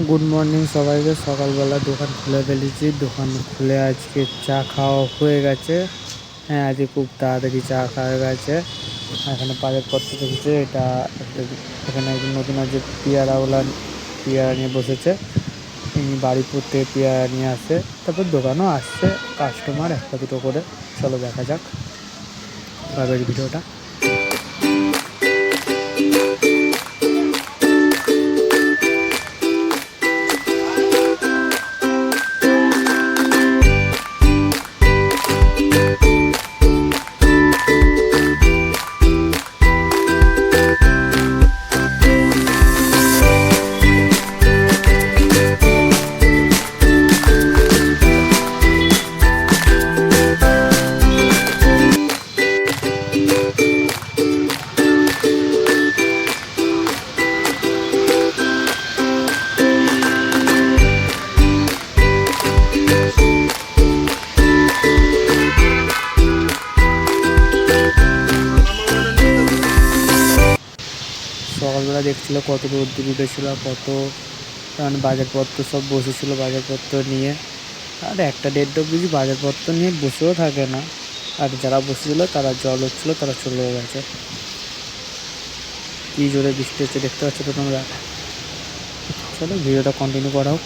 Good morning সবাইকে। সকালবেলা দোকান খুলে ফেলেছি। দোকান খুলে আজকে চা খাওয়া হয়ে গেছে। হ্যাঁ, আজকে খুব তাড়াতাড়ি চা খাওয়া গেছে। এখানে বাজারপত্র দেখেছে। এখানে একজন নতুন আছে পেয়ারাওয়ালা, পেয়ারা নিয়ে বসেছে। ইনি বাড়িপুর থেকে পেয়ারা নিয়ে আসে, তারপর দোকানও আসছে কাস্টমার একটা দুটো করে। চলো দেখা যাক এবার ভিডিওটা। সকালবেলা দেখছিল কত রোদ্দুর উঠেছিল, কত মানে বাজারপত্র সব বসেছিল বাজারপত্র নিয়ে। আর একটা দেড়টা বুঝি বাজারপত্র নিয়ে বসেও থাকে না। আর যারা বসেছিল তারা জল হচ্ছিলো, তারা চলে গেছে। কী জোরে বৃষ্টি হচ্ছে দেখতে পাচ্ছ তো তোমরা। চলো ভিডিওটা কন্টিনিউ করা হোক।